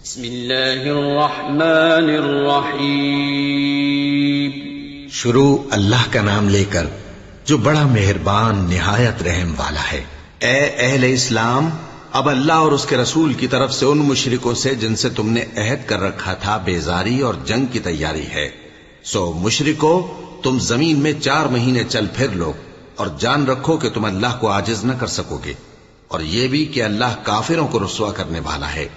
بسم اللہ الرحمن الرحیم۔ شروع اللہ کا نام لے کر جو بڑا مہربان نہایت رحم والا ہے۔ اے اہل اسلام، اب اللہ اور اس کے رسول کی طرف سے ان مشرکوں سے جن سے تم نے عہد کر رکھا تھا بیزاری اور جنگ کی تیاری ہے، سو مشرکو تم زمین میں 4 مہینے چل پھر لو اور جان رکھو کہ تم اللہ کو عاجز نہ کر سکو گے، اور یہ بھی کہ اللہ کافروں کو رسوا کرنے والا ہے۔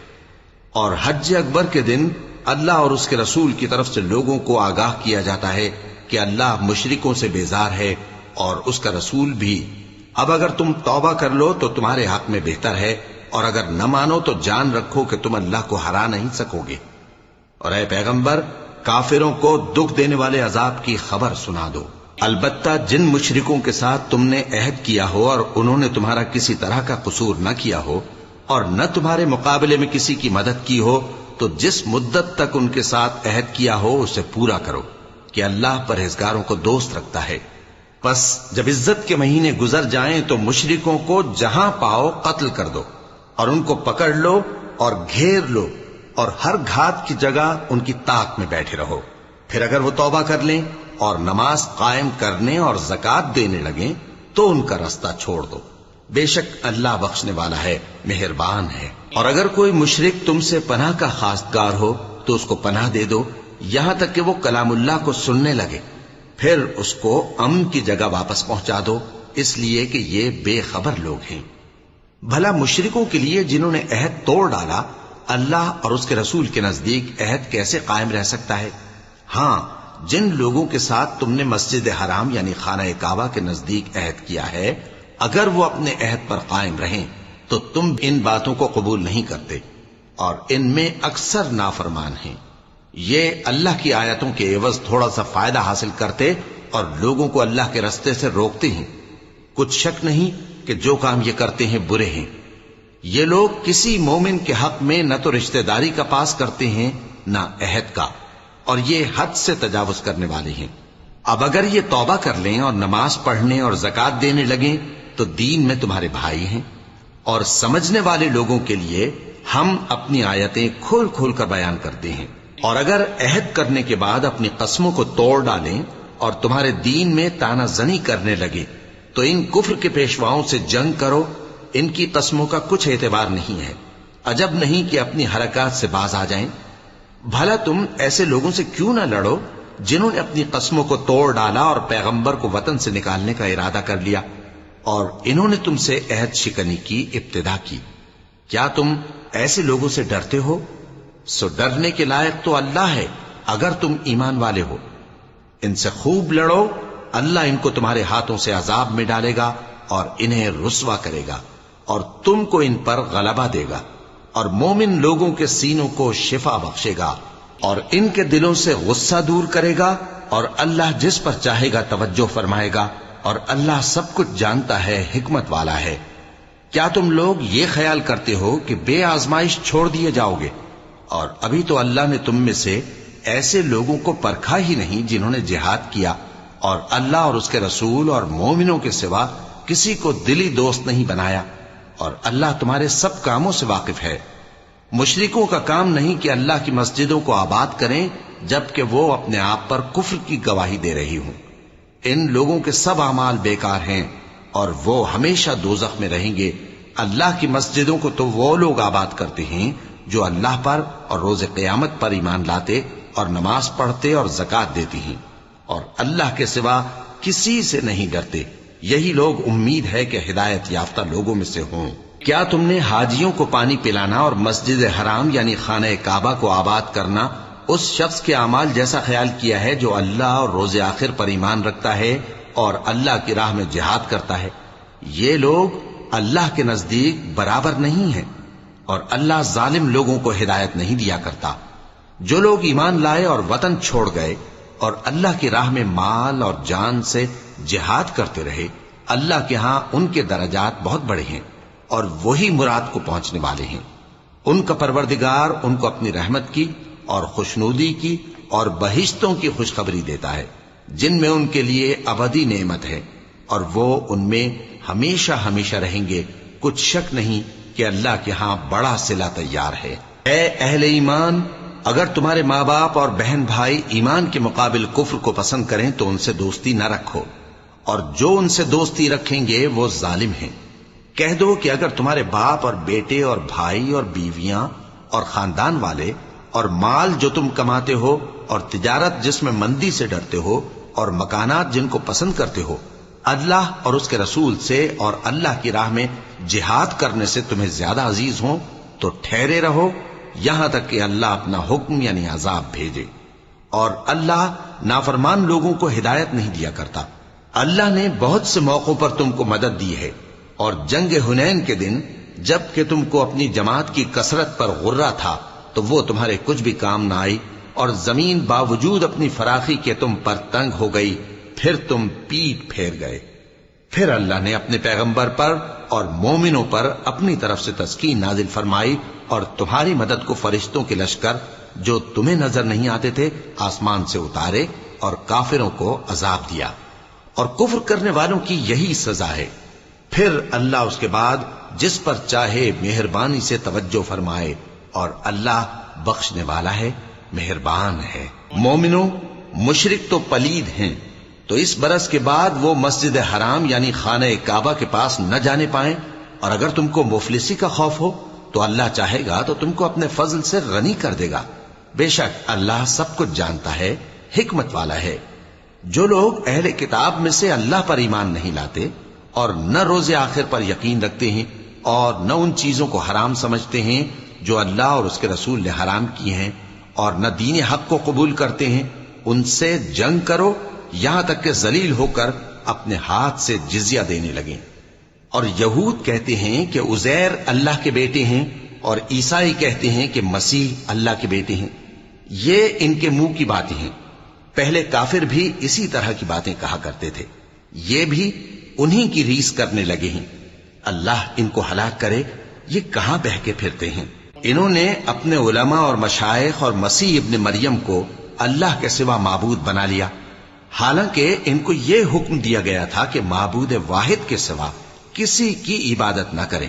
اور حج اکبر کے دن اللہ اور اس کے رسول کی طرف سے لوگوں کو آگاہ کیا جاتا ہے کہ اللہ مشرکوں سے بیزار ہے اور اس کا رسول بھی۔ اب اگر تم توبہ کر لو تو تمہارے حق میں بہتر ہے، اور اگر نہ مانو تو جان رکھو کہ تم اللہ کو ہرا نہیں سکو گے۔ اور اے پیغمبر، کافروں کو دکھ دینے والے عذاب کی خبر سنا دو۔ البتہ جن مشرکوں کے ساتھ تم نے عہد کیا ہو اور انہوں نے تمہارا کسی طرح کا قصور نہ کیا ہو اور نہ تمہارے مقابلے میں کسی کی مدد کی ہو، تو جس مدت تک ان کے ساتھ عہد کیا ہو اسے پورا کرو، کہ اللہ پرہیزگاروں کو دوست رکھتا ہے۔ پس جب عزت کے مہینے گزر جائیں تو مشرکوں کو جہاں پاؤ قتل کر دو، اور ان کو پکڑ لو اور گھیر لو، اور ہر گھات کی جگہ ان کی طاق میں بیٹھے رہو۔ پھر اگر وہ توبہ کر لیں اور نماز قائم کرنے اور زکوٰۃ دینے لگیں تو ان کا رستہ چھوڑ دو، بے شک اللہ بخشنے والا ہے، مہربان ہے۔ اور اگر کوئی مشرک تم سے پناہ کا خواستگار ہو تو اس کو پناہ دے دو، یہاں تک کہ وہ کلام اللہ کو سننے لگے، پھر اس کو امن کی جگہ واپس پہنچا دو، اس لیے کہ یہ بے خبر لوگ ہیں۔ بھلا مشرکوں کے لیے جنہوں نے عہد توڑ ڈالا، اللہ اور اس کے رسول کے نزدیک عہد کیسے قائم رہ سکتا ہے؟ ہاں، جن لوگوں کے ساتھ تم نے مسجد حرام یعنی خانہ کعبہ کے نزدیک عہد کیا ہے، اگر وہ اپنے عہد پر قائم رہیں تو تم ان باتوں کو قبول نہیں کرتے، اور ان میں اکثر نافرمان ہیں۔ یہ اللہ کی آیتوں کے عوض تھوڑا سا فائدہ حاصل کرتے اور لوگوں کو اللہ کے رستے سے روکتے ہیں۔ کچھ شک نہیں کہ جو کام یہ کرتے ہیں برے ہیں۔ یہ لوگ کسی مومن کے حق میں نہ تو رشتہ داری کا پاس کرتے ہیں نہ عہد کا، اور یہ حد سے تجاوز کرنے والے ہیں۔ اب اگر یہ توبہ کر لیں اور نماز پڑھنے اور زکوٰۃ دینے لگیں تو دین میں تمہارے بھائی ہیں، اور سمجھنے والے لوگوں کے لیے ہم اپنی آیتیں کھول کھول کر بیان کرتے ہیں۔ اور اگر عہد کرنے کے بعد اپنی قسموں کو توڑ ڈالیں اور تمہارے دین میں تانا زنی کرنے لگے تو ان کفر کے پیشواؤں سے جنگ کرو، ان کی قسموں کا کچھ اعتبار نہیں ہے، عجب نہیں کہ اپنی حرکات سے باز آ جائیں۔ بھلا تم ایسے لوگوں سے کیوں نہ لڑو جنہوں نے اپنی قسموں کو توڑ ڈالا اور پیغمبر کو وطن سے نکالنے کا ارادہ کر لیا، اور انہوں نے تم سے عہد شکنی کی ابتدا کی۔ کیا تم ایسے لوگوں سے ڈرتے ہو؟ سو ڈرنے کے لائق تو اللہ ہے اگر تم ایمان والے ہو۔ ان سے خوب لڑو، اللہ ان کو تمہارے ہاتھوں سے عذاب میں ڈالے گا اور انہیں رسوا کرے گا، اور تم کو ان پر غلبہ دے گا، اور مومن لوگوں کے سینوں کو شفا بخشے گا، اور ان کے دلوں سے غصہ دور کرے گا، اور اللہ جس پر چاہے گا توجہ فرمائے گا، اور اللہ سب کچھ جانتا ہے، حکمت والا ہے۔ کیا تم لوگ یہ خیال کرتے ہو کہ بے آزمائش چھوڑ دیے جاؤ گے؟ اور ابھی تو اللہ نے تم میں سے ایسے لوگوں کو پرکھا ہی نہیں جنہوں نے جہاد کیا، اور اللہ اور اس کے رسول اور مومنوں کے سوا کسی کو دلی دوست نہیں بنایا، اور اللہ تمہارے سب کاموں سے واقف ہے۔ مشرکوں کا کام نہیں کہ اللہ کی مسجدوں کو آباد کریں جبکہ وہ اپنے آپ پر کفر کی گواہی دے رہی ہوں۔ ان لوگوں کے سب اعمال بیکار ہیں اور وہ ہمیشہ دوزخ میں رہیں گے۔ اللہ کی مسجدوں کو تو وہ لوگ آباد کرتے ہیں جو اللہ پر اور روز قیامت پر ایمان لاتے اور نماز پڑھتے اور زکوٰۃ دیتی ہیں، اور اللہ کے سوا کسی سے نہیں ڈرتے۔ یہی لوگ امید ہے کہ ہدایت یافتہ لوگوں میں سے ہوں۔ کیا تم نے حاجیوں کو پانی پلانا اور مسجد حرام یعنی خانہ کعبہ کو آباد کرنا اس شخص کے اعمال جیسا خیال کیا ہے جو اللہ اور روز آخر پر ایمان رکھتا ہے اور اللہ کی راہ میں جہاد کرتا ہے؟ یہ لوگ اللہ کے نزدیک برابر نہیں ہیں، اور اللہ ظالم لوگوں کو ہدایت نہیں دیا کرتا۔ جو لوگ ایمان لائے اور وطن چھوڑ گئے اور اللہ کی راہ میں مال اور جان سے جہاد کرتے رہے، اللہ کے ہاں ان کے درجات بہت بڑے ہیں، اور وہی مراد کو پہنچنے والے ہیں۔ ان کا پروردگار ان کو اپنی رحمت کی اور خوشنودی کی اور بہشتوں کی خوشخبری دیتا ہے جن میں ان کے لیے ابدی نعمت ہے، اور وہ ان میں ہمیشہ ہمیشہ رہیں گے۔ کچھ شک نہیں کہ اللہ کے ہاں بڑا صلہ تیار ہے۔ اے اہل ایمان، اگر تمہارے ماں باپ اور بہن بھائی ایمان کے مقابل کفر کو پسند کریں تو ان سے دوستی نہ رکھو، اور جو ان سے دوستی رکھیں گے وہ ظالم ہیں۔ کہہ دو کہ اگر تمہارے باپ اور بیٹے اور بھائی اور بیویاں اور خاندان والے اور مال جو تم کماتے ہو اور تجارت جس میں مندی سے ڈرتے ہو اور مکانات جن کو پسند کرتے ہو اللہ اور اس کے رسول سے اور اللہ کی راہ میں جہاد کرنے سے تمہیں زیادہ عزیز ہوں تو ٹھہرے رہو یہاں تک کہ اللہ اپنا حکم یعنی عذاب بھیجے، اور اللہ نافرمان لوگوں کو ہدایت نہیں دیا کرتا۔ اللہ نے بہت سے موقعوں پر تم کو مدد دی ہے، اور جنگ حنین کے دن جب کہ تم کو اپنی جماعت کی کثرت پر غرہ تھا تو وہ تمہارے کچھ بھی کام نہ آئی، اور زمین باوجود اپنی فراخی کے تم پر تنگ ہو گئی، پھر تم پیٹ پھیر گئے۔ پھر اللہ نے اپنے پیغمبر پر اور مومنوں پر اپنی طرف سے تسکین نازل فرمائی، اور تمہاری مدد کو فرشتوں کے لشکر جو تمہیں نظر نہیں آتے تھے آسمان سے اتارے، اور کافروں کو عذاب دیا، اور کفر کرنے والوں کی یہی سزا ہے۔ پھر اللہ اس کے بعد جس پر چاہے مہربانی سے توجہ فرمائے، اور اللہ بخشنے والا ہے، مہربان ہے۔ مومنوں، مشرک تو پلید ہیں، تو اس برس کے بعد وہ مسجد حرام یعنی خانہ کعبہ کے پاس نہ جانے پائیں، اور اگر تم کو مفلسی کا خوف ہو تو اللہ چاہے گا تو تم کو اپنے فضل سے غنی کر دے گا، بے شک اللہ سب کچھ جانتا ہے، حکمت والا ہے۔ جو لوگ اہل کتاب میں سے اللہ پر ایمان نہیں لاتے اور نہ روز آخر پر یقین رکھتے ہیں اور نہ ان چیزوں کو حرام سمجھتے ہیں جو اللہ اور اس کے رسول نے حرام کی ہیں، اور نہ دین حق کو قبول کرتے ہیں، ان سے جنگ کرو یہاں تک کہ ذلیل ہو کر اپنے ہاتھ سے جزیہ دینے لگیں۔ اور یہود کہتے ہیں کہ عزیر اللہ کے بیٹے ہیں، اور عیسائی کہتے ہیں کہ مسیح اللہ کے بیٹے ہیں۔ یہ ان کے منہ کی باتیں ہیں، پہلے کافر بھی اسی طرح کی باتیں کہا کرتے تھے، یہ بھی انہی کی ریس کرنے لگے ہیں۔ اللہ ان کو ہلاک کرے، یہ کہاں بہکے پھرتے ہیں۔ انہوں نے اپنے علماء اور مشائخ اور مسیح ابن مریم کو اللہ کے سوا معبود بنا لیا، حالانکہ ان کو یہ حکم دیا گیا تھا کہ معبود واحد کے سوا کسی کی عبادت نہ کریں،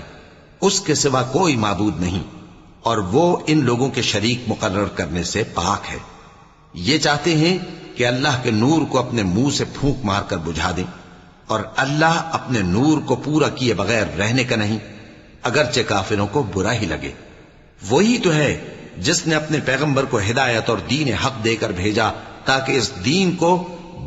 اس کے سوا کوئی معبود نہیں، اور وہ ان لوگوں کے شریک مقرر کرنے سے پاک ہے۔ یہ چاہتے ہیں کہ اللہ کے نور کو اپنے منہ سے پھونک مار کر بجھا دیں، اور اللہ اپنے نور کو پورا کیے بغیر رہنے کا نہیں، اگرچہ کافروں کو برا ہی لگے۔ وہی تو ہے جس نے اپنے پیغمبر کو ہدایت اور دین حق دے کر بھیجا تاکہ اس دین کو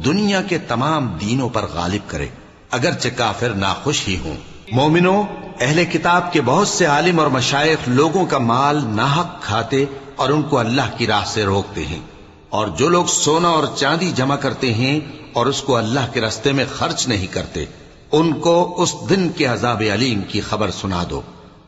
دنیا کے تمام دینوں پر غالب کرے، اگرچہ کافر ناخوش ہی ہوں۔ مومنوں، اہل کتاب کے بہت سے عالم اور مشائخ لوگوں کا مال ناحق کھاتے اور ان کو اللہ کی راہ سے روکتے ہیں، اور جو لوگ سونا اور چاندی جمع کرتے ہیں اور اس کو اللہ کے راستے میں خرچ نہیں کرتے، ان کو اس دن کے عذاب علیم کی خبر سنا دو،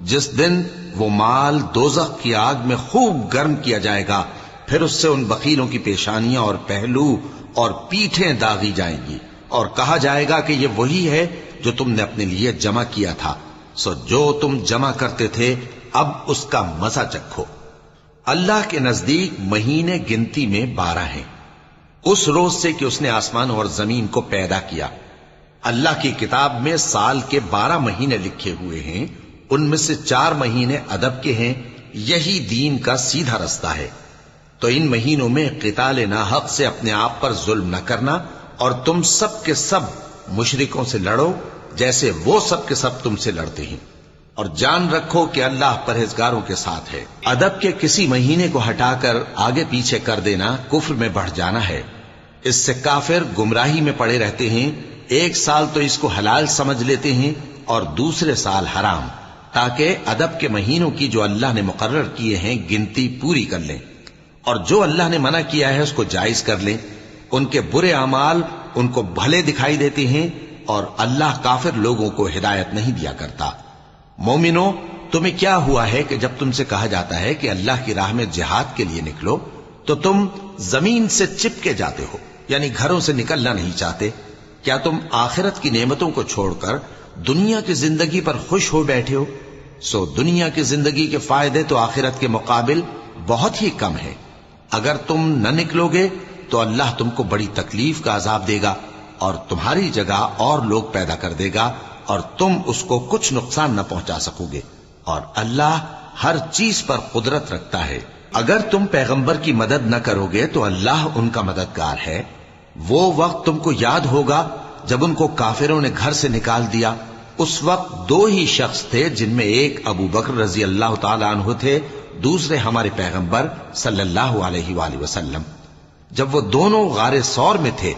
جس دن وہ مال دوزخ کی آگ میں خوب گرم کیا جائے گا، پھر اس سے ان بخیلوں کی پیشانیاں اور پہلو اور پیٹھیں داغی جائیں گی، اور کہا جائے گا کہ یہ وہی ہے جو تم نے اپنے لیے جمع کیا تھا، سو جو تم جمع کرتے تھے اب اس کا مزہ چکھو۔ اللہ کے نزدیک مہینے گنتی میں 12 ہیں، اس روز سے کہ اس نے آسمان اور زمین کو پیدا کیا۔ اللہ کی کتاب میں سال کے 12 مہینے لکھے ہوئے ہیں، ان میں سے 4 مہینے ادب کے ہیں، یہی دین کا سیدھا رستہ ہے۔ تو ان مہینوں میں قتال ناحق سے اپنے آپ پر ظلم نہ کرنا، اور تم سب کے سب مشرکوں سے لڑو جیسے وہ سب کے سب تم سے لڑتے ہیں، اور جان رکھو کہ اللہ پرہیزگاروں کے ساتھ ہے۔ ادب کے کسی مہینے کو ہٹا کر آگے پیچھے کر دینا کفر میں بڑھ جانا ہے، اس سے کافر گمراہی میں پڑے رہتے ہیں۔ ایک سال تو اس کو حلال سمجھ لیتے ہیں اور دوسرے سال حرام، تاکہ ادب کے مہینوں کی جو اللہ نے مقرر کیے ہیں گنتی پوری کر لیں، اور جو اللہ نے منع کیا ہے اس کو جائز کر لیں۔ ان کے برے اعمال ان کو بھلے دکھائی دیتے ہیں، اور اللہ کافر لوگوں کو ہدایت نہیں دیا کرتا۔ مومنوں، تمہیں کیا ہوا ہے کہ جب تم سے کہا جاتا ہے کہ اللہ کی راہ میں جہاد کے لیے نکلو تو تم زمین سے چپکے جاتے ہو، یعنی گھروں سے نکلنا نہیں چاہتے؟ کیا تم آخرت کی نعمتوں کو چھوڑ کر دنیا کی زندگی پر خوش ہو بیٹھے ہو؟ سو دنیا کی زندگی کے فائدے تو آخرت کے مقابل بہت ہی کم ہے۔ اگر تم نہ نکلو گے تو اللہ تم کو بڑی تکلیف کا عذاب دے گا، اور تمہاری جگہ اور لوگ پیدا کر دے گا، اور تم اس کو کچھ نقصان نہ پہنچا سکو گے، اور اللہ ہر چیز پر قدرت رکھتا ہے۔ اگر تم پیغمبر کی مدد نہ کرو گے تو اللہ ان کا مددگار ہے۔ وہ وقت تم کو یاد ہوگا جب ان کو کافروں نے گھر سے نکال دیا۔ اس وقت دو ہی شخص تھے، جن میں ایک ابو بکر رضی اللہ تعالی عنہ تھے، دوسرے ہمارے پیغمبر صلی اللہ علیہ وآلہ وسلم۔ جب وہ دونوں غار ثور میں تھے،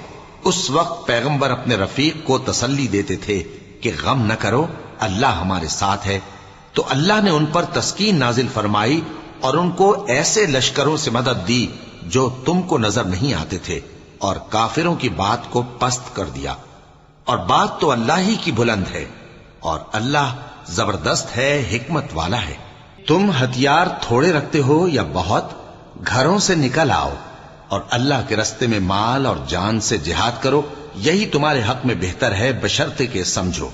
اس وقت پیغمبر اپنے رفیق کو تسلی دیتے تھے کہ غم نہ کرو، اللہ ہمارے ساتھ ہے۔ تو اللہ نے ان پر تسکین نازل فرمائی اور ان کو ایسے لشکروں سے مدد دی جو تم کو نظر نہیں آتے تھے، اور کافروں کی بات کو پست کر دیا۔ اور بات تو اللہ ہی کی بلند ہے، اور اللہ زبردست ہے، حکمت والا ہے۔ تم ہتھیار تھوڑے رکھتے ہو یا بہت، گھروں سے نکل آؤ اور اللہ کے رستے میں مال اور جان سے جہاد کرو، یہی تمہارے حق میں بہتر ہے، بشرطے کہ سمجھو۔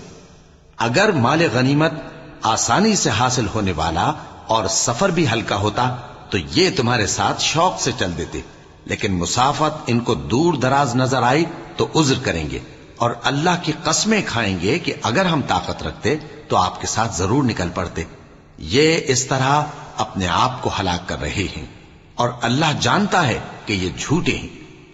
اگر مال غنیمت آسانی سے حاصل ہونے والا اور سفر بھی ہلکا ہوتا تو یہ تمہارے ساتھ شوق سے چل دیتے، لیکن مسافت ان کو دور دراز نظر آئی تو عذر کریں گے، اور اللہ کی قسمیں کھائیں گے کہ اگر ہم طاقت رکھتے تو آپ کے ساتھ ضرور نکل پڑتے۔ یہ اس طرح اپنے آپ کو ہلاک کر رہے ہیں، اور اللہ جانتا ہے کہ یہ جھوٹے ہیں۔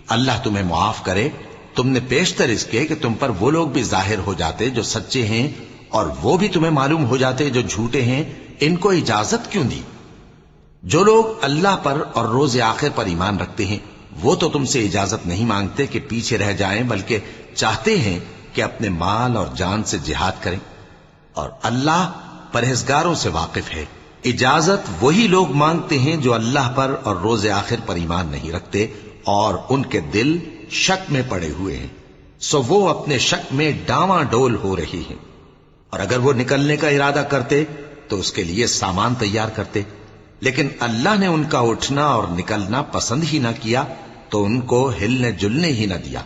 اللہ تمہیں معاف کرے۔ تم نے پیشتر اس کے کہ تم پر وہ لوگ بھی ظاہر ہو جاتے جو سچے ہیں، اور وہ بھی تمہیں معلوم ہو جاتے جو جھوٹے ہیں۔ ان کو اجازت کیوں دی؟ جو لوگ اللہ پر اور روز آخر پر ایمان رکھتے ہیں وہ تو تم سے اجازت نہیں مانگتے کہ پیچھے رہ جائیں، بلکہ چاہتے ہیں کہ اپنے مال اور جان سے جہاد کریں، اور اللہ پرہیزگاروں سے واقف ہے۔ اجازت وہی لوگ مانگتے ہیں جو اللہ پر اور روز آخر پر ایمان نہیں رکھتے اور ان کے دل شک میں پڑے ہوئے ہیں، سو وہ اپنے شک میں ڈاواں ڈول ہو رہی ہیں۔ اور اگر وہ نکلنے کا ارادہ کرتے تو اس کے لیے سامان تیار کرتے، لیکن اللہ نے ان کا اٹھنا اور نکلنا پسند ہی نہ کیا تو ان کو ہلنے جلنے ہی نہ دیا،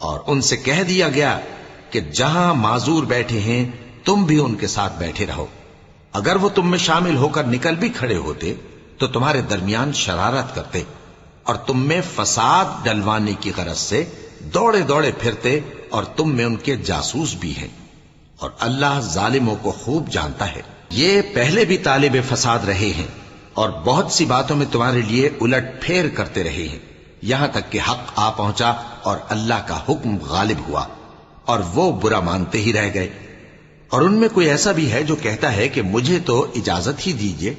اور ان سے کہہ دیا گیا کہ جہاں معذور بیٹھے ہیں تم بھی ان کے ساتھ بیٹھے رہو۔ اگر وہ تم میں شامل ہو کر نکل بھی کھڑے ہوتے تو تمہارے درمیان شرارت کرتے اور تم میں فساد ڈلوانے کی غرض سے دوڑے دوڑے پھرتے، اور تم میں ان کے جاسوس بھی ہیں، اور اللہ ظالموں کو خوب جانتا ہے۔ یہ پہلے بھی طالب فساد رہے ہیں اور بہت سی باتوں میں تمہارے لیے الٹ پھیر کرتے رہے ہیں، یہاں تک کہ حق آ پہنچا اور اللہ کا حکم غالب ہوا، اور وہ برا مانتے ہی رہ گئے۔ اور ان میں کوئی ایسا بھی ہے جو کہتا ہے کہ مجھے تو اجازت ہی دیجئے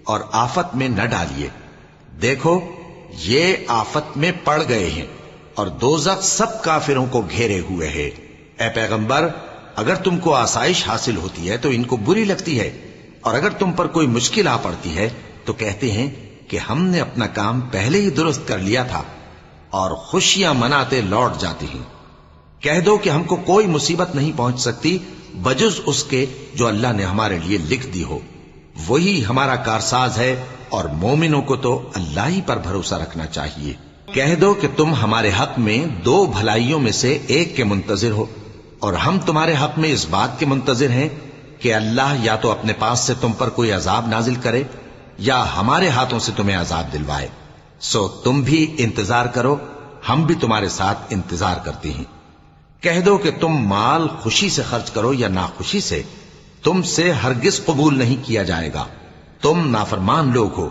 اور آفت میں نہ ڈالیے۔ دیکھو یہ آفت میں پڑ گئے ہیں، اور دوزخ سب کافروں کو گھیرے ہوئے ہے۔ اے پیغمبر، اگر تم کو آسائش حاصل ہوتی ہے تو ان کو بری لگتی ہے، اور اگر تم پر کوئی مشکل آ پڑتی ہے تو کہتے ہیں کہ ہم نے اپنا کام پہلے ہی درست کر لیا تھا، اور خوشیاں مناتے لوٹ جاتے ہیں۔ کہہ دو کہ ہم کو کوئی مصیبت نہیں پہنچ سکتی بجز اس کے جو اللہ نے ہمارے لیے لکھ دی ہو، وہی ہمارا کارساز ہے، اور مومنوں کو تو اللہ ہی پر بھروسہ رکھنا چاہیے۔ کہہ دو کہ تم ہمارے حق میں دو بھلائیوں میں سے ایک کے منتظر ہو، اور ہم تمہارے حق میں اس بات کے منتظر ہیں کہ اللہ یا تو اپنے پاس سے تم پر کوئی عذاب نازل کرے یا ہمارے ہاتھوں سے تمہیں عذاب دلوائے، سو تم بھی انتظار کرو، ہم بھی تمہارے ساتھ انتظار کرتے ہیں۔ کہہ دو کہ تم مال خوشی سے خرچ کرو یا ناخوشی سے، تم سے ہرگز قبول نہیں کیا جائے گا، تم نافرمان لوگ ہو،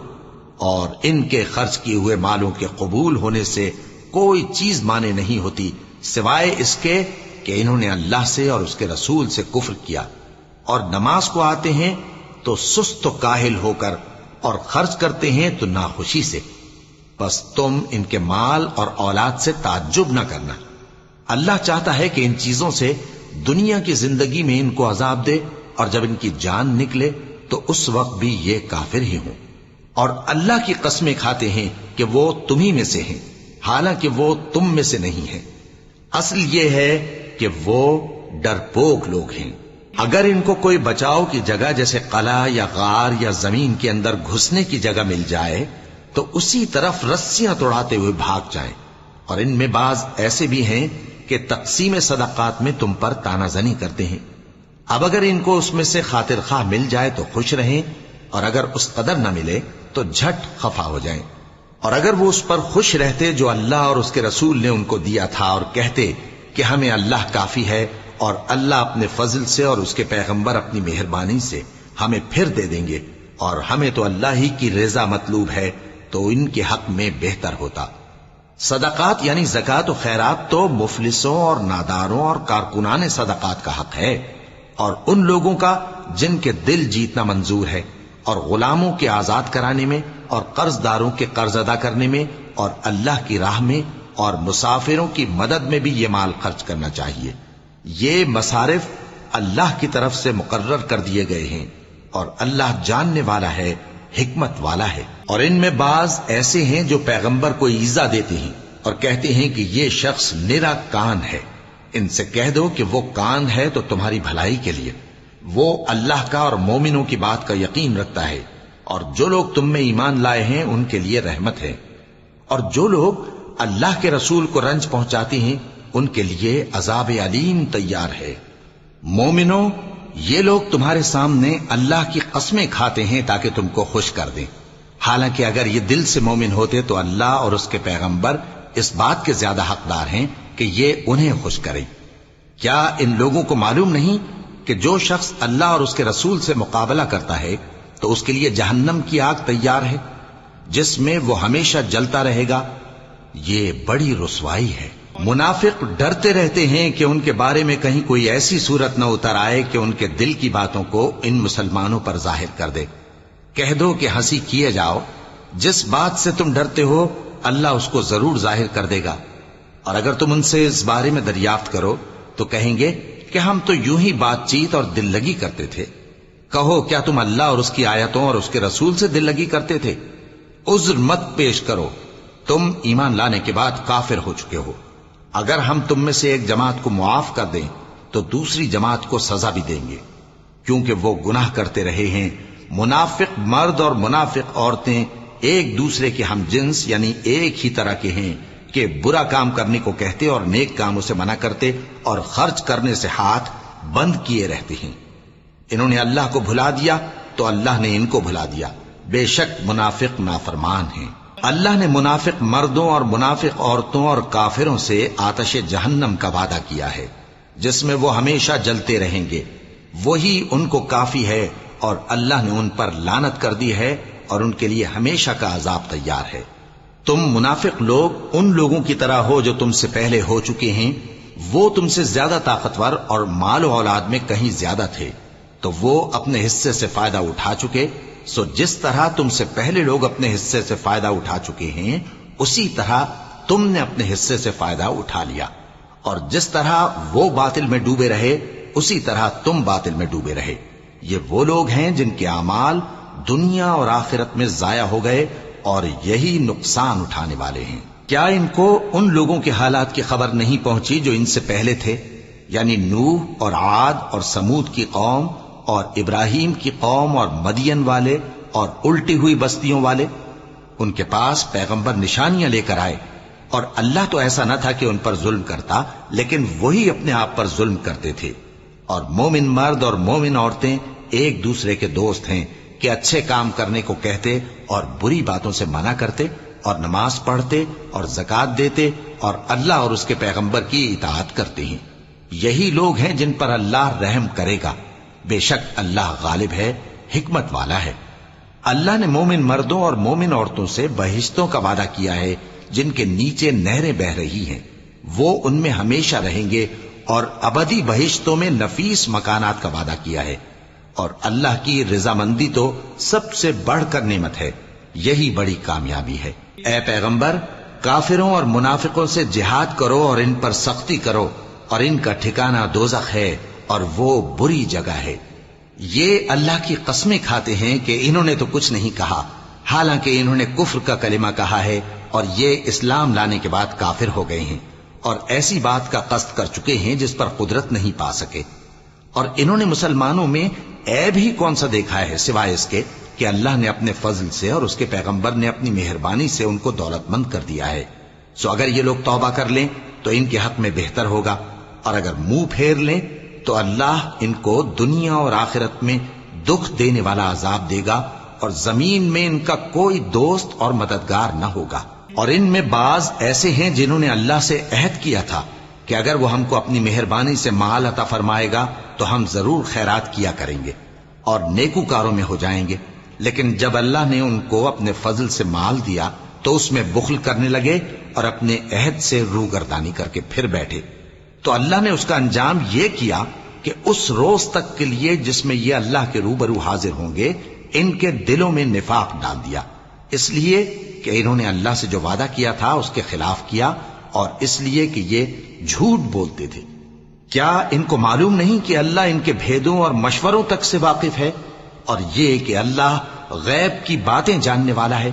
اور ان کے خرچ کیے ہوئے مالوں کے قبول ہونے سے کوئی چیز مانے نہیں ہوتی سوائے اس کے کہ انہوں نے اللہ سے اور اس کے رسول سے کفر کیا، اور نماز کو آتے ہیں تو سست و کاہل ہو کر، اور خرچ کرتے ہیں تو ناخوشی سے۔ بس تم ان کے مال اور اولاد سے تعجب نہ کرنا، اللہ چاہتا ہے کہ ان چیزوں سے دنیا کی زندگی میں ان کو عذاب دے، اور جب ان کی جان نکلے تو اس وقت بھی یہ کافر ہی ہوں، اور اللہ کی قسمیں کھاتے ہیں کہ وہ تمہیں میں سے ہیں، حالانکہ وہ تم میں سے نہیں ہیں۔ اصل یہ ہے کہ وہ ڈرپوک لوگ ہیں۔ اگر ان کو کوئی بچاؤ کی جگہ جیسے قلعہ یا غار یا زمین کے اندر گھسنے کی جگہ مل جائے تو اسی طرف رسیاں توڑاتے ہوئے بھاگ جائیں، اور ان میں بعض ایسے بھی ہیں کہ تقسیم صدقات میں تم پر تانا زنی کرتے ہیں۔ اب اگر ان کو اس میں سے خاطر خواہ مل جائے تو خوش رہیں، اور اگر اس قدر نہ ملے تو جھٹ خفا ہو جائیں۔ اور اگر وہ اس پر خوش رہتے جو اللہ اور اس کے رسول نے ان کو دیا تھا، اور کہتے کہ ہمیں اللہ کافی ہے، اور اللہ اپنے فضل سے اور اس کے پیغمبر اپنی مہربانی سے ہمیں پھر دے دیں گے، اور ہمیں تو اللہ ہی کی رضا مطلوب ہے تو ان کے حق میں بہتر ہوتا۔ صدقات یعنی زکوٰۃ و خیرات تو مفلسوں اور ناداروں اور کارکنان صدقات کا حق ہے، اور ان لوگوں کا جن کے دل جیتنا منظور ہے، اور غلاموں کے آزاد کرانے میں، اور قرض داروں کے قرض ادا کرنے میں، اور اللہ کی راہ میں، اور مسافروں کی مدد میں بھی یہ مال خرچ کرنا چاہیے۔ یہ مصارف اللہ کی طرف سے مقرر کر دیے گئے ہیں، اور اللہ جاننے والا ہے، حکمت والا ہے۔ اور ان میں بعض ایسے ہیں جو پیغمبر کو ایذا دیتے ہیں اور کہتے ہیں کہ یہ شخص نرا کان ہے۔ ان سے کہہ دو کہ وہ کان ہے تو تمہاری بھلائی کے لیے، وہ اللہ کا اور مومنوں کی بات کا یقین رکھتا ہے، اور جو لوگ تم میں ایمان لائے ہیں ان کے لیے رحمت ہے، اور جو لوگ اللہ کے رسول کو رنج پہنچاتے ہیں ان کے لیے عذاب علیم تیار ہے۔ مومنوں، یہ لوگ تمہارے سامنے اللہ کی قسمیں کھاتے ہیں تاکہ تم کو خوش کر دیں، حالانکہ اگر یہ دل سے مومن ہوتے تو اللہ اور اس کے پیغمبر اس بات کے زیادہ حقدار ہیں کہ یہ انہیں خوش کرے۔ کیا ان لوگوں کو معلوم نہیں کہ جو شخص اللہ اور اس کے رسول سے مقابلہ کرتا ہے تو اس کے لیے جہنم کی آگ تیار ہے جس میں وہ ہمیشہ جلتا رہے گا؟ یہ بڑی رسوائی ہے۔ منافق ڈرتے رہتے ہیں کہ ان کے بارے میں کہیں کوئی ایسی صورت نہ اتر آئے کہ ان کے دل کی باتوں کو ان مسلمانوں پر ظاہر کر دے۔ کہہ دو کہ ہنسی کیے جاؤ، جس بات سے تم ڈرتے ہو اللہ اس کو ضرور ظاہر کر دے گا، اور اگر تم ان سے اس بارے میں دریافت کرو تو کہیں گے کہ ہم تو یوں ہی بات چیت اور دل لگی کرتے تھے۔ کہو کیا تم اللہ اور اس کی آیتوں اور اس کے رسول سے دل لگی کرتے تھے؟ عذر مت پیش کرو، تم ایمان لانے کے بعد کافر ہو چکے ہو۔ اگر ہم تم میں سے ایک جماعت کو معاف کر دیں تو دوسری جماعت کو سزا بھی دیں گے، کیونکہ وہ گناہ کرتے رہے ہیں۔ منافق مرد اور منافق عورتیں ایک دوسرے کے ہم جنس یعنی ایک ہی طرح کے ہیں کہ برا کام کرنے کو کہتے اور نیک کاموں سے منع کرتے اور خرچ کرنے سے ہاتھ بند کیے رہتے ہیں۔ انہوں نے اللہ کو بھلا دیا تو اللہ نے ان کو بھلا دیا، بے شک منافق نافرمان ہیں۔ اللہ نے منافق مردوں اور منافق عورتوں اور کافروں سے آتش جہنم کا وعدہ کیا ہے جس میں وہ ہمیشہ جلتے رہیں گے، وہی ان کو کافی ہے، اور اللہ نے ان پر لعنت کر دی ہے اور ان کے لیے ہمیشہ کا عذاب تیار ہے۔ تم منافق لوگ ان لوگوں کی طرح ہو جو تم سے پہلے ہو چکے ہیں، وہ تم سے زیادہ طاقتور اور مال و اولاد میں کہیں زیادہ تھے، تو وہ اپنے حصے سے فائدہ اٹھا چکے، سو جس طرح تم سے پہلے لوگ اپنے حصے سے فائدہ اٹھا چکے ہیں اسی طرح تم نے اپنے حصے سے فائدہ اٹھا لیا، اور جس طرح وہ باطل میں ڈوبے رہے اسی طرح تم باطل میں ڈوبے رہے۔ یہ وہ لوگ ہیں جن کے اعمال دنیا اور آخرت میں ضائع ہو گئے اور یہی نقصان اٹھانے والے ہیں۔ کیا ان کو ان لوگوں کے حالات کی خبر نہیں پہنچی جو ان سے پہلے تھے، یعنی نوح اور عاد اور سمود کی قوم اور ابراہیم کی قوم اور مدین والے اور الٹی ہوئی بستیوں والے؟ ان کے پاس پیغمبر نشانیاں لے کر آئے، اور اللہ تو ایسا نہ تھا کہ ان پر ظلم کرتا، لیکن وہی اپنے آپ پر ظلم کرتے تھے۔ اور مومن مرد اور مومن عورتیں ایک دوسرے کے دوست ہیں کہ اچھے کام کرنے کو کہتے اور بری باتوں سے منع کرتے، اور نماز پڑھتے اور زکوٰۃ دیتے اور اللہ اور اس کے پیغمبر کی اطاعت کرتے ہیں۔ یہی لوگ ہیں جن پر اللہ رحم کرے گا، بے شک اللہ غالب ہے، حکمت والا ہے۔ اللہ نے مومن مردوں اور مومن عورتوں سے بہشتوں کا وعدہ کیا ہے جن کے نیچے نہریں بہ رہی ہیں، وہ ان میں ہمیشہ رہیں گے، اور ابدی بہشتوں میں نفیس مکانات کا وعدہ کیا ہے۔ اور اللہ کی رضامندی تو سب سے بڑھ کر نعمت ہے، یہی بڑی کامیابی ہے۔ اے پیغمبر، کافروں اور منافقوں سے جہاد کرو اور ان پر سختی کرو، اور ان کا ٹھکانہ دوزخ ہے اور وہ بری جگہ ہے۔ یہ اللہ کی قسمیں کھاتے ہیں کہ انہوں نے تو کچھ نہیں کہا، حالانکہ انہوں نے کفر کا کلمہ کہا ہے اور یہ اسلام لانے کے بعد کافر ہو گئے ہیں، اور ایسی بات کا قصد کر چکے ہیں جس پر قدرت نہیں پا سکے۔ اور انہوں نے مسلمانوں میں عیب ہی کون سا دیکھا ہے سوائے اس کے کہ اللہ نے اپنے فضل سے اور اس کے پیغمبر نے اپنی مہربانی سے ان کو دولت مند کر دیا ہے۔ سو اگر یہ لوگ توبہ کر لیں تو ان کے حق میں بہتر ہوگا، اور اگر منہ پھیر لیں تو اللہ ان کو دنیا اور آخرت میں دکھ دینے والا عذاب دے گا، اور زمین میں ان کا کوئی دوست اور مددگار نہ ہوگا۔ اور ان میں بعض ایسے ہیں جنہوں نے اللہ سے عہد کیا تھا کہ اگر وہ ہم کو اپنی مہربانی سے مال عطا فرمائے گا تو ہم ضرور خیرات کیا کریں گے اور نیکوکاروں میں ہو جائیں گے، لیکن جب اللہ نے ان کو اپنے فضل سے مال دیا تو اس میں بخل کرنے لگے اور اپنے عہد سے روگردانی کر کے پھر بیٹھے، تو اللہ نے اس کا انجام یہ کیا کہ اس روز تک کے لیے جس میں یہ اللہ کے روبرو حاضر ہوں گے ان کے دلوں میں نفاق ڈال دیا، اس لیے کہ انہوں نے اللہ سے جو وعدہ کیا تھا اس کے خلاف کیا، اور اس لیے کہ یہ جھوٹ بولتے تھے۔ کیا ان کو معلوم نہیں کہ اللہ ان کے بھیدوں اور مشوروں تک سے واقف ہے، اور یہ کہ اللہ غیب کی باتیں جاننے والا ہے؟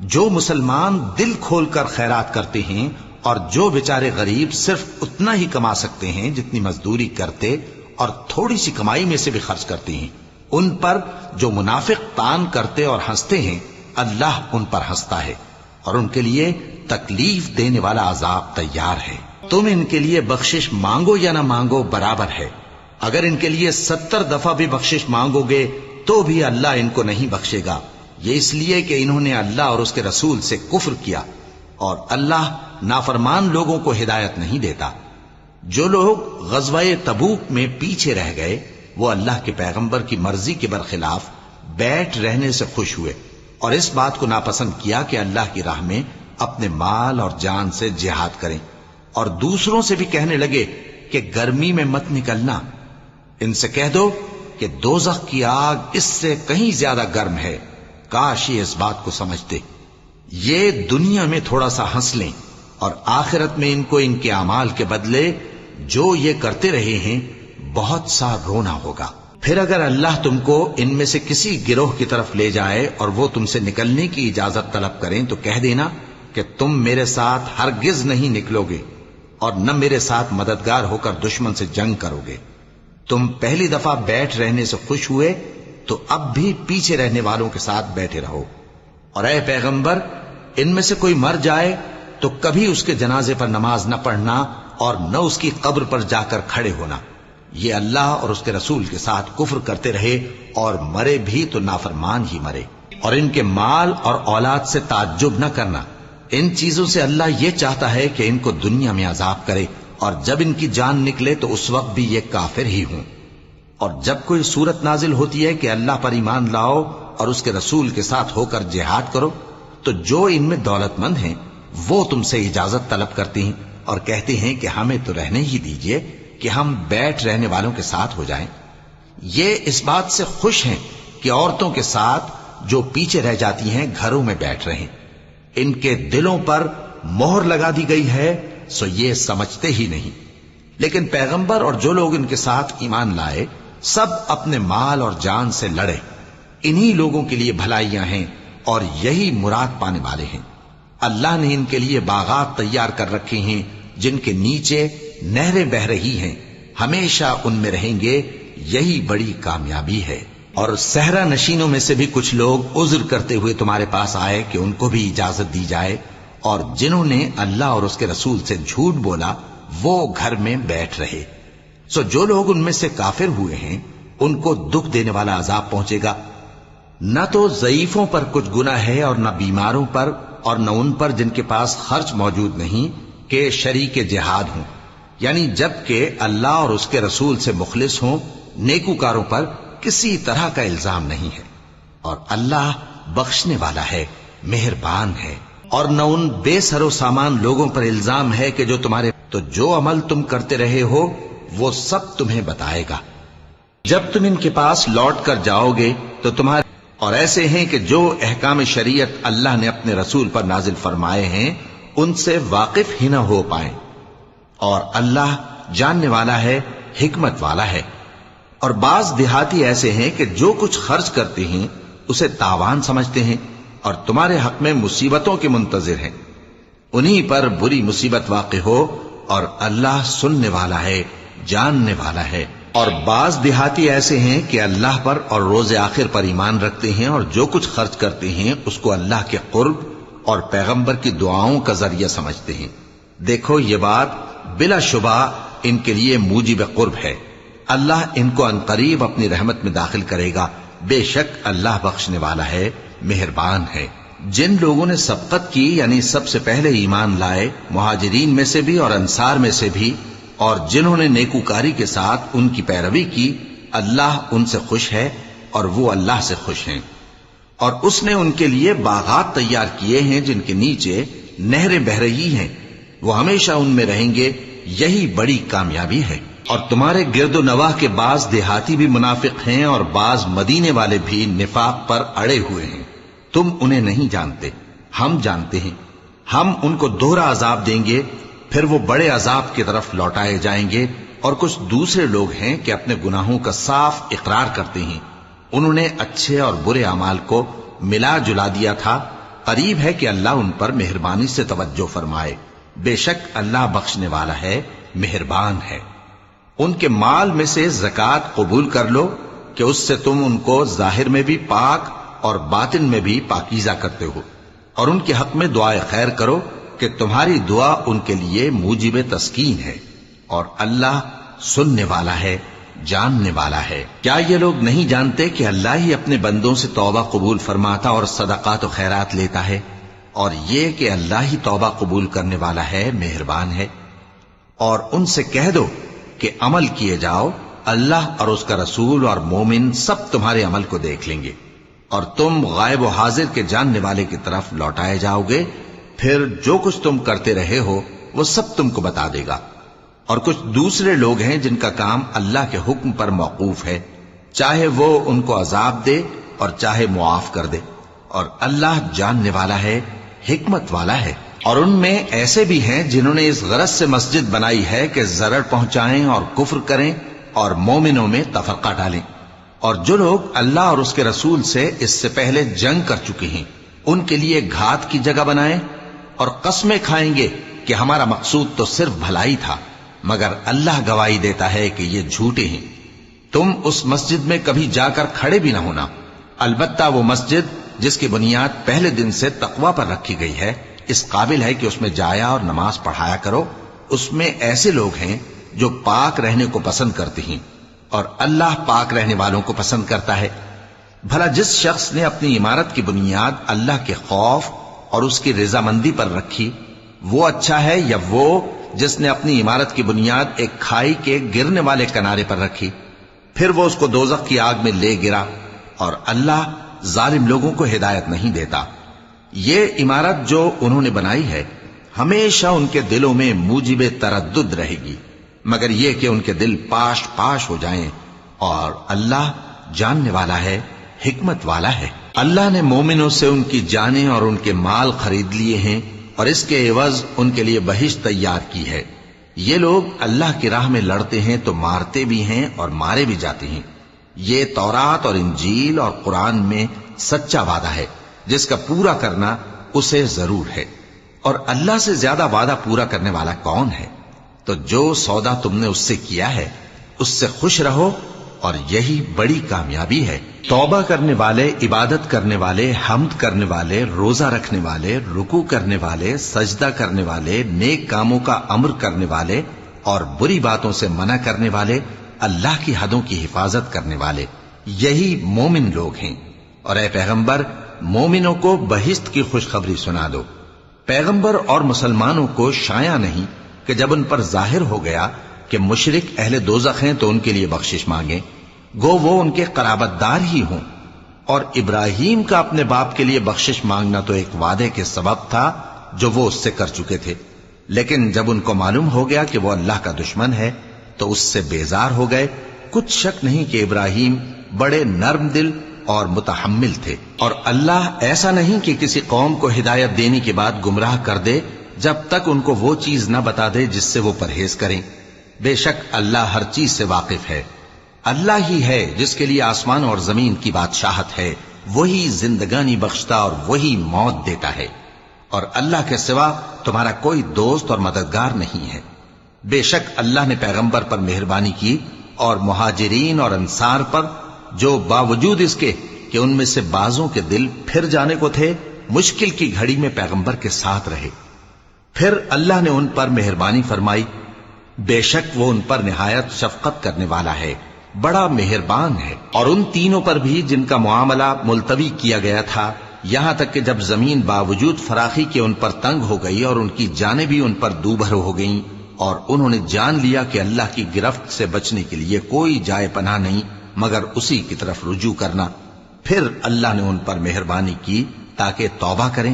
جو مسلمان دل کھول کر خیرات کرتے ہیں اور جو بیچارے غریب صرف اتنا ہی کما سکتے ہیں جتنی مزدوری کرتے اور تھوڑی سی کمائی میں سے بھی خرچ کرتے ہیں، ان پر جو منافق تان کرتے اور ہنستے ہیں اللہ ان پر ہنستا ہے، اور ان کے لیے تکلیف دینے والا عذاب تیار ہے۔ تم ان کے لیے بخشش مانگو یا نہ مانگو برابر ہے، اگر ان کے لیے 70 دفعہ بھی بخشش مانگو گے تو بھی اللہ ان کو نہیں بخشے گا، یہ اس لیے کہ انہوں نے اللہ اور اس کے رسول سے کفر کیا، اور اللہ نافرمان لوگوں کو ہدایت نہیں دیتا۔ جو لوگ غزوہ تبوک میں پیچھے رہ گئے وہ اللہ کے پیغمبر کی مرضی کے برخلاف بیٹھ رہنے سے خوش ہوئے، اور اس بات کو ناپسند کیا کہ اللہ کی راہ میں اپنے مال اور جان سے جہاد کریں، اور دوسروں سے بھی کہنے لگے کہ گرمی میں مت نکلنا، ان سے کہہ دو کہ دوزخ کی آگ اس سے کہیں زیادہ گرم ہے، کاش یہ اس بات کو سمجھتے۔ یہ دنیا میں تھوڑا سا ہنس لیں اور آخرت میں ان کو ان کے اعمال کے بدلے جو یہ کرتے رہے ہیں بہت سا رونا ہوگا۔ پھر اگر اللہ تم کو ان میں سے کسی گروہ کی طرف لے جائے اور وہ تم سے نکلنے کی اجازت طلب کریں تو کہہ دینا کہ تم میرے ساتھ ہرگز نہیں نکلو گے اور نہ میرے ساتھ مددگار ہو کر دشمن سے جنگ کرو گے۔ تم پہلی دفعہ بیٹھ رہنے سے خوش ہوئے تو اب بھی پیچھے رہنے والوں کے ساتھ بیٹھے رہو، اور اے پیغمبر ان میں سے کوئی مر جائے تو کبھی اس کے جنازے پر نماز نہ پڑھنا اور نہ اس کی قبر پر جا کر کھڑے ہونا، یہ اللہ اور اس کے رسول کے ساتھ کفر کرتے رہے اور مرے بھی تو نافرمان ہی مرے۔ اور ان کے مال اور اولاد سے تعجب نہ کرنا، ان چیزوں سے اللہ یہ چاہتا ہے کہ ان کو دنیا میں عذاب کرے، اور جب ان کی جان نکلے تو اس وقت بھی یہ کافر ہی ہوں۔ اور جب کوئی صورت نازل ہوتی ہے کہ اللہ پر ایمان لاؤ اور اس کے رسول کے ساتھ ہو کر جہاد کرو، تو جو ان میں دولت مند ہیں وہ تم سے اجازت طلب کرتے ہیں اور کہتے ہیں کہ ہمیں تو رہنے ہی دیجئے کہ ہم بیٹھ رہنے والوں کے ساتھ ہو جائیں۔ یہ اس بات سے خوش ہیں کہ عورتوں کے ساتھ جو پیچھے رہ جاتی ہیں گھروں میں بیٹھ رہیں، ان کے دلوں پر مہر لگا دی گئی ہے سو یہ سمجھتے ہی نہیں۔ لیکن پیغمبر اور جو لوگ ان کے ساتھ ایمان لائے سب اپنے مال اور جان سے لڑے، انہی لوگوں کے لیے بھلائیاں ہیں اور یہی مراد پانے والے ہیں۔ اللہ نے ان کے لیے باغات تیار کر رکھے ہیں جن کے نیچے نہریں بہ رہی ہیں، ہمیشہ ان میں رہیں گے، یہی بڑی کامیابی ہے۔ اور صحرا نشینوں میں سے بھی کچھ لوگ عذر کرتے ہوئے تمہارے پاس آئے کہ ان کو بھی اجازت دی جائے، اور جنہوں نے اللہ اور اس کے رسول سے جھوٹ بولا وہ گھر میں بیٹھ رہے۔ سو جو لوگ ان میں سے کافر ہوئے ہیں ان کو دکھ دینے والا عذاب پہنچے گا، نہ تو ضعیفوں پر کچھ گناہ ہے اور نہ بیماروں پر اور نہ ان پر جن کے پاس خرچ موجود نہیں کہ شریک جہاد ہوں، یعنی جب کہ اللہ اور اس کے رسول سے مخلص ہوں، نیکوکاروں پر کسی طرح کا الزام نہیں ہے، اور اللہ بخشنے والا ہے، مہربان ہے۔ اور نہ ان بے سر و سامان لوگوں پر الزام ہے کہ جو تمہارے تو جو عمل تم کرتے رہے ہو وہ سب تمہیں بتائے گا جب تم ان کے پاس لوٹ کر جاؤ گے تو تمہارے اور ایسے ہیں کہ جو احکام شریعت اللہ نے اپنے رسول پر نازل فرمائے ہیں ان سے واقف ہی نہ ہو پائیں، اور اللہ جاننے والا ہے، حکمت والا ہے۔ اور بعض دیہاتی ایسے ہیں کہ جو کچھ خرچ کرتے ہیں اسے تاوان سمجھتے ہیں اور تمہارے حق میں مصیبتوں کے منتظر ہیں، انہی پر بری مصیبت واقع ہو، اور اللہ سننے والا ہے، جاننے والا ہے۔ اور بعض دیہاتی ایسے ہیں کہ اللہ پر اور روز آخر پر ایمان رکھتے ہیں اور جو کچھ خرچ کرتے ہیں اس کو اللہ کے قرب اور پیغمبر کی دعاؤں کا ذریعہ سمجھتے ہیں۔ دیکھو یہ بات بلا شبہ ان کے لیے موجب قرب ہے، اللہ ان کو عنقریب اپنی رحمت میں داخل کرے گا، بے شک اللہ بخشنے والا ہے، مہربان ہے۔ جن لوگوں نے سبقت کی یعنی سب سے پہلے ایمان لائے، مہاجرین میں سے بھی اور انصار میں سے بھی، اور جنہوں نے نیکوکاری کے ساتھ ان کی پیروی کی، اللہ ان سے خوش ہے اور وہ اللہ سے خوش ہیں۔ اور اس نے ان کے لیے باغات تیار کیے ہیں جن کے نیچے نہریں بہ رہی ہیں، وہ ہمیشہ ان میں رہیں گے، یہی بڑی کامیابی ہے۔ اور تمہارے گرد و نواح کے بعض دیہاتی بھی منافق ہیں اور بعض مدینے والے بھی نفاق پر اڑے ہوئے ہیں، تم انہیں نہیں جانتے، ہم جانتے ہیں۔ ہم ان کو دوہرا عذاب دیں گے، پھر وہ بڑے عذاب کی طرف لوٹائے جائیں گے۔ اور کچھ دوسرے لوگ ہیں کہ اپنے گناہوں کا صاف اقرار کرتے ہیں، انہوں نے اچھے اور برے اعمال کو ملا جلا دیا تھا، قریب ہے کہ اللہ ان پر مہربانی سے توجہ فرمائے، بے شک اللہ بخشنے والا ہے، مہربان ہے۔ ان کے مال میں سے زکوٰۃ قبول کر لو کہ اس سے تم ان کو ظاہر میں بھی پاک اور باطن میں بھی پاکیزہ کرتے ہو، اور ان کے حق میں دعائے خیر کرو کہ تمہاری دعا ان کے لیے موجب تسکین ہے، اور اللہ سننے والا ہے، جاننے والا ہے۔ کیا یہ لوگ نہیں جانتے کہ اللہ ہی اپنے بندوں سے توبہ قبول فرماتا اور صدقات و خیرات لیتا ہے، اور یہ کہ اللہ ہی توبہ قبول کرنے والا ہے، مہربان ہے۔ اور ان سے کہہ دو کہ عمل کیے جاؤ، اللہ اور اس کا رسول اور مومن سب تمہارے عمل کو دیکھ لیں گے، اور تم غائب و حاضر کے جاننے والے کی طرف لوٹائے جاؤ گے، پھر جو کچھ تم کرتے رہے ہو وہ سب تم کو بتا دے گا۔ اور کچھ دوسرے لوگ ہیں جن کا کام اللہ کے حکم پر موقوف ہے، چاہے وہ ان کو عذاب دے اور چاہے معاف کر دے، اور اللہ جاننے والا ہے، حکمت والا ہے۔ اور ان میں ایسے بھی ہیں جنہوں نے اس غرض سے مسجد بنائی ہے کہ ضرر پہنچائیں اور کفر کریں اور مومنوں میں تفرقہ ڈالیں، اور جو لوگ اللہ اور اس کے رسول سے اس سے پہلے جنگ کر چکے ہیں ان کے لیے گھات کی جگہ بنائیں، اور قسمیں کھائیں گے کہ ہمارا مقصود تو صرف بھلائی تھا، مگر اللہ گواہی دیتا ہے کہ یہ جھوٹے ہیں۔ تم اس مسجد میں کبھی جا کر کھڑے بھی نہ ہونا، البتہ وہ مسجد جس کی بنیاد پہلے دن سے تقوی پر رکھی گئی ہے اس قابل ہے کہ اس میں جایا اور نماز پڑھایا کرو۔ اس میں ایسے لوگ ہیں جو پاک رہنے کو پسند کرتے ہیں، اور اللہ پاک رہنے والوں کو پسند کرتا ہے۔ بھلا جس شخص نے اپنی عمارت کی بنیاد اللہ کے خوف اور اس کی رضامندی پر رکھی، وہ اچھا ہے یا وہ جس نے اپنی عمارت کی بنیاد ایک کھائی کے گرنے والے کنارے پر رکھی، پھر وہ اس کو دوزخ کی آگ میں لے گرا، اور اللہ ظالم لوگوں کو ہدایت نہیں دیتا۔ یہ عمارت جو انہوں نے بنائی ہے ہمیشہ ان کے دلوں میں موجب تردد رہے گی، مگر یہ کہ ان کے دل پاش پاش ہو جائیں، اور اللہ جاننے والا ہے، حکمت والا ہے۔ اللہ نے مومنوں سے ان کی جانیں اور ان کے مال خرید لیے ہیں، اور اس کے عوض ان کے لیے بہشت تیار کی ہے۔ یہ لوگ اللہ کی راہ میں لڑتے ہیں تو مارتے بھی ہیں اور مارے بھی جاتے ہیں۔ یہ تورات اور انجیل اور قرآن میں سچا وعدہ ہے جس کا پورا کرنا اسے ضرور ہے، اور اللہ سے زیادہ وعدہ پورا کرنے والا کون ہے؟ تو جو سودا تم نے اس سے کیا ہے اس سے خوش رہو، اور یہی بڑی کامیابی ہے۔ توبہ کرنے والے، عبادت کرنے والے، حمد کرنے والے، روزہ رکھنے والے، رکوع کرنے والے، سجدہ کرنے والے، نیک کاموں کا امر کرنے والے اور بری باتوں سے منع کرنے والے، اللہ کی حدوں کی حفاظت کرنے والے، یہی مومن لوگ ہیں۔ اور اے پیغمبر، مومنوں کو بہشت کی خوشخبری سنا دو۔ پیغمبر اور مسلمانوں کو شایع نہیں کہ جب ان پر ظاہر ہو گیا کہ مشرک اہل دوزخ ہیں تو ان کے لیے بخشش مانگیں، گو وہ ان کے قرابت دار ہی ہوں۔ اور ابراہیم کا اپنے باپ کے لیے بخشش مانگنا تو ایک وعدے کے سبب تھا جو وہ اس سے کر چکے تھے، لیکن جب ان کو معلوم ہو گیا کہ وہ اللہ کا دشمن ہے تو اس سے بیزار ہو گئے۔ کچھ شک نہیں کہ ابراہیم بڑے نرم دل اور متحمل تھے، اور اللہ ایسا نہیں کہ کسی قوم کو ہدایت دینے کے بعد گمراہ کر دے جب تک ان کو وہ چیز نہ بتا دے جس سے وہ پرہیز کریں۔ بے شک اللہ ہر چیز سے واقف ہے۔ اللہ ہی ہے جس کے لیے آسمان اور زمین کی بادشاہت ہے، وہی زندگانی بخشتا اور وہی موت دیتا ہے، اور اللہ کے سوا تمہارا کوئی دوست اور مددگار نہیں ہے۔ بے شک اللہ نے پیغمبر پر مہربانی کی اور مہاجرین اور انصار پر، جو باوجود اس کے کہ ان میں سے بعضوں کے دل پھر جانے کو تھے، مشکل کی گھڑی میں پیغمبر کے ساتھ رہے۔ پھر اللہ نے ان پر مہربانی فرمائی، بے شک وہ ان پر نہایت شفقت کرنے والا ہے، بڑا مہربان ہے۔ اور ان تینوں پر بھی جن کا معاملہ ملتوی کیا گیا تھا، یہاں تک کہ جب زمین باوجود فراخی کے ان پر تنگ ہو گئی اور ان کی جانیں بھی ان پر دوبھر ہو گئیں، اور انہوں نے جان لیا کہ اللہ کی گرفت سے بچنے کے لیے کوئی جائے پناہ نہیں مگر اسی کی طرف رجوع کرنا، پھر اللہ نے ان پر مہربانی کی تاکہ توبہ کریں،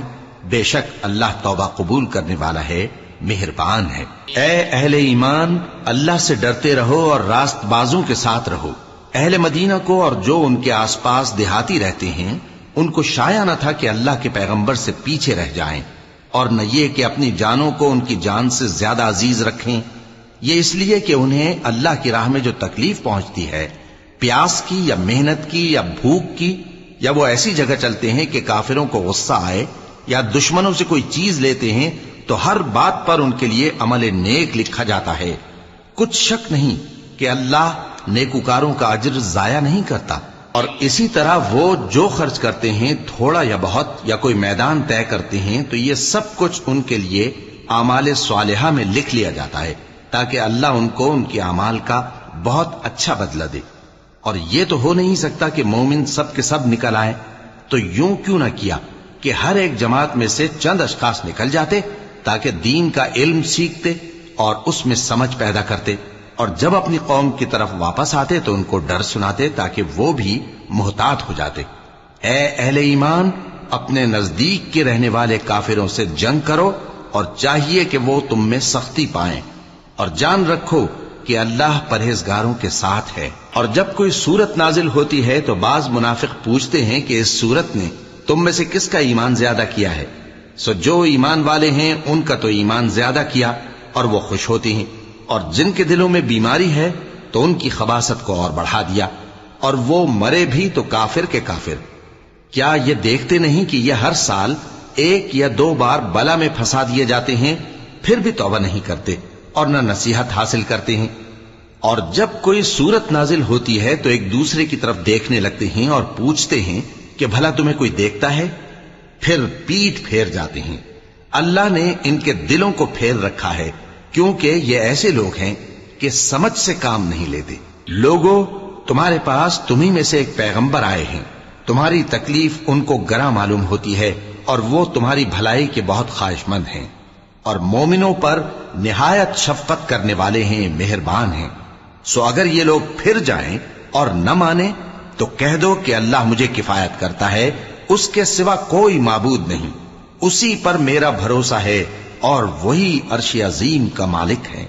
بے شک اللہ توبہ قبول کرنے والا ہے، مہربان ہے۔ اے اہل ایمان، اللہ سے ڈرتے رہو اور راست بازوں کے ساتھ رہو۔ اہل مدینہ کو اور جو ان کے آس پاس دیہاتی رہتے ہیں ان کو شایع نہ تھا کہ اللہ کے پیغمبر سے پیچھے رہ جائیں، اور نہ یہ کہ اپنی جانوں کو ان کی جان سے زیادہ عزیز رکھیں۔ یہ اس لیے کہ انہیں اللہ کی راہ میں جو تکلیف پہنچتی ہے، پیاس کی یا محنت کی یا بھوک کی، یا وہ ایسی جگہ چلتے ہیں کہ کافروں کو غصہ آئے، یا دشمنوں سے کوئی چیز لیتے ہیں، تو ہر بات پر ان کے لیے عمل نیک لکھا جاتا ہے۔ کچھ شک نہیں کہ اللہ نیکوکاروں کا اجر ضائع نہیں کرتا۔ اور اسی طرح وہ جو خرچ کرتے ہیں، تھوڑا یا بہت، یا کوئی میدان طے کرتے ہیں، تو یہ سب کچھ ان کے لیے اعمال صالحہ میں لکھ لیا جاتا ہے، تاکہ اللہ ان کو ان کے اعمال کا بہت اچھا بدلہ دے۔ اور یہ تو ہو نہیں سکتا کہ مومن سب کے سب نکل آئے، تو یوں کیوں نہ کیا کہ ہر ایک جماعت میں سے چند اشخاص نکل جاتے تاکہ دین کا علم سیکھتے اور اس میں سمجھ پیدا کرتے، اور جب اپنی قوم کی طرف واپس آتے تو ان کو ڈر سناتے تاکہ وہ بھی محتاط ہو جاتے۔ اے اہل ایمان، اپنے نزدیک کے رہنے والے کافروں سے جنگ کرو، اور چاہیے کہ وہ تم میں سختی پائیں، اور جان رکھو کہ اللہ پرہیزگاروں کے ساتھ ہے۔ اور جب کوئی سورت نازل ہوتی ہے تو بعض منافق پوچھتے ہیں کہ اس سورت نے تم میں سے کس کا ایمان زیادہ کیا ہے؟ سو جو ایمان والے ہیں ان کا تو ایمان زیادہ کیا، اور وہ خوش ہوتے ہیں، اور جن کے دلوں میں بیماری ہے تو ان کی خباثت کو اور بڑھا دیا، اور وہ مرے بھی تو کافر کے کافر۔ کیا یہ دیکھتے نہیں کہ یہ ہر سال 1 یا 2 بار بلا میں پھنسا دیے جاتے ہیں، پھر بھی توبہ نہیں کرتے اور نہ نصیحت حاصل کرتے ہیں؟ اور جب کوئی سورت نازل ہوتی ہے تو ایک دوسرے کی طرف دیکھنے لگتے ہیں اور پوچھتے ہیں کہ بھلا تمہیں کوئی دیکھتا ہے؟ پھر پیٹھ پھیر جاتے ہیں۔ اللہ نے ان کے دلوں کو پھیر رکھا ہے، کیونکہ یہ ایسے لوگ ہیں کہ سمجھ سے کام نہیں لیتے۔ لوگوں، تمہارے پاس تمہیں میں سے ایک پیغمبر آئے ہیں، تمہاری تکلیف ان کو گراں معلوم ہوتی ہے، اور وہ تمہاری بھلائی کے بہت خواہش مند ہیں، اور مومنوں پر نہایت شفقت کرنے والے ہیں، مہربان ہیں۔ سو اگر یہ لوگ پھر جائیں اور نہ مانیں تو کہہ دو کہ اللہ مجھے کفایت کرتا ہے، اس کے سوا کوئی معبود نہیں، اسی پر میرا بھروسہ ہے، اور وہی عرش عظیم کا مالک ہے۔